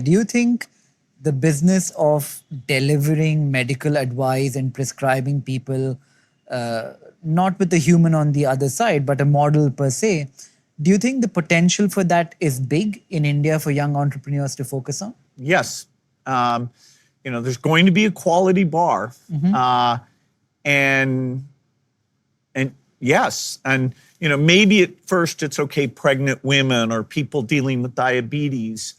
do you think the business of delivering medical advice and prescribing people, not with the human on the other side, but a model per se, do you think the potential for that is big in India for young entrepreneurs to focus on? Yes. There's going to be a quality bar. And yes. And, maybe at first it's okay, pregnant women or people dealing with diabetes,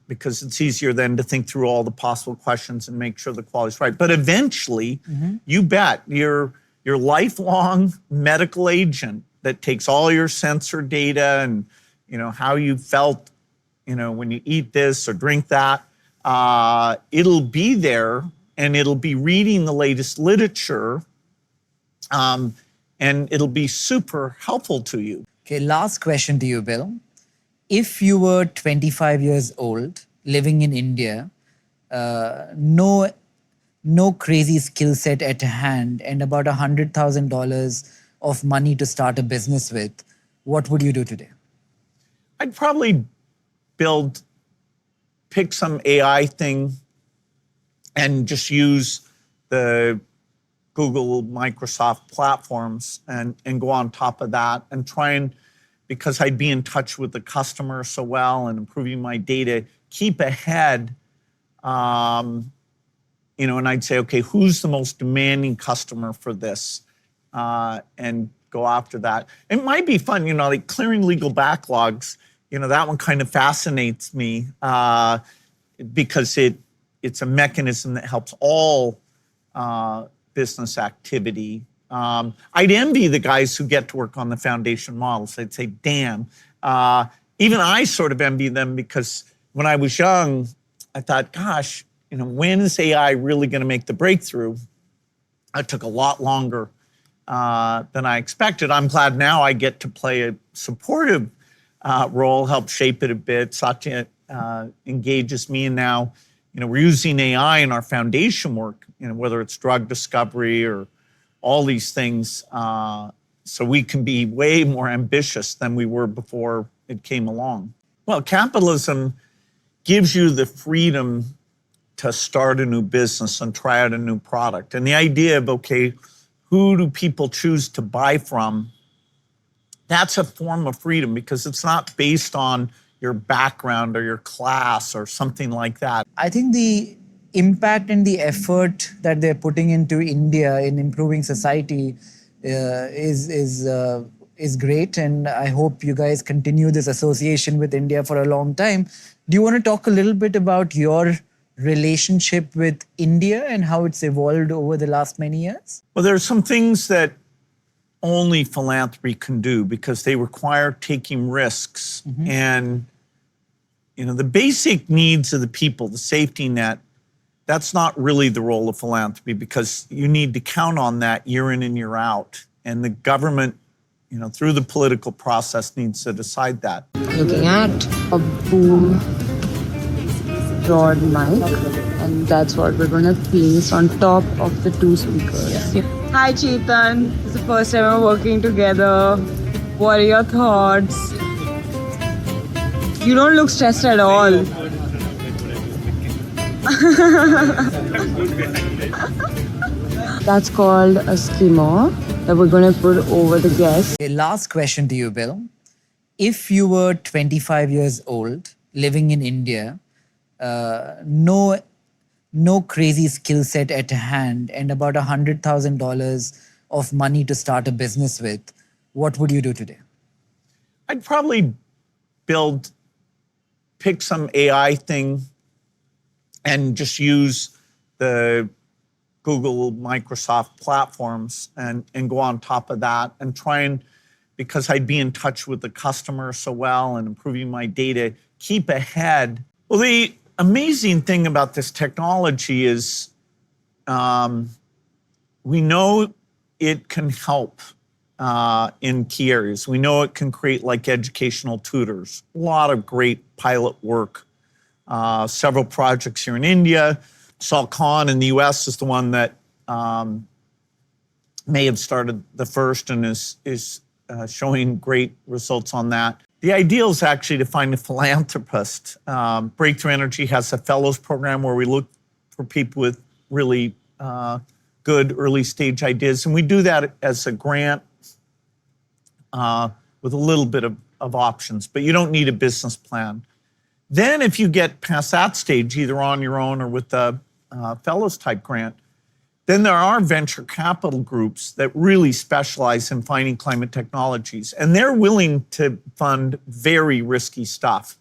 because it's easier then to think through all the possible questions and make sure the quality's right. But eventually, you bet, your lifelong medical agent that takes all your sensor data and, how you felt, when you eat this or drink that, it'll be there and it'll be reading the latest literature, and it'll be super helpful to you. Okay, last question to you, Bill. If you were 25 years old, living in India, no crazy skill set at hand, and about $100,000 of money to start a business with, what would you do today? I'd probably pick some AI thing and just use the Google, Microsoft platforms and go on top of that and try and, because I'd be in touch with the customer so well and improving my data, keep ahead, and I'd say, okay, who's the most demanding customer for this? And go after that. It might be fun, like clearing legal backlogs, that one kind of fascinates me, because it's a mechanism that helps all business activity. I'd envy the guys who get to work on the foundation models. I'd say, damn. Even I sort of envy them, because when I was young, I thought, gosh, when is AI really going to make the breakthrough? It took a lot longer than I expected. I'm glad now I get to play a supportive role, help shape it a bit. Satya engages me, and now, we're using AI in our foundation work, whether it's drug discovery or all these things, so we can be way more ambitious than we were before it came along. Well, capitalism gives you the freedom to start a new business and try out a new product. And the idea of, okay, who do people choose to buy from? That's a form of freedom, because it's not based on your background or your class or something like that. I think the impact and the effort that they're putting into India in improving society is great, and I hope you guys continue this association with India for a long time. Do you want to talk a little bit about your relationship with India and how it's evolved over the last many years? Well, there are some things that only philanthropy can do, because they require taking risks. And, the basic needs of the people, the safety net, that's not really the role of philanthropy, because you need to count on that year in and year out. And the government, through the political process, needs to decide that. Looking at a boom broad mic, and that's what we're going to place on top of the two speakers. Hi Chetan, it's the first time we're working together. What are your thoughts? You don't look stressed at all. That's called a skimmer that we're going to put over the guests. Okay, last question to you, Bill. If you were 25 years old, living in India, no crazy skill set at hand, and about $100,000 of money to start a business with, what would you do today? I'd probably pick some AI thing and just use the Google, Microsoft platforms and go on top of that and try and, because I'd be in touch with the customer so well and improving my data, keep ahead. Well, the amazing thing about this technology is we know it can help in key areas. We know it can create like educational tutors, a lot of great pilot work, several projects here in India. Sal Khan in the US is the one that may have started the first and is showing great results on that. The ideal is actually to find a philanthropist. Breakthrough Energy has a fellows program where we look for people with really good early stage ideas. And we do that as a grant with a little bit of options, but you don't need a business plan. Then if you get past that stage, either on your own or with the fellows type grant, then there are venture capital groups that really specialize in finding climate technologies, and they're willing to fund very risky stuff.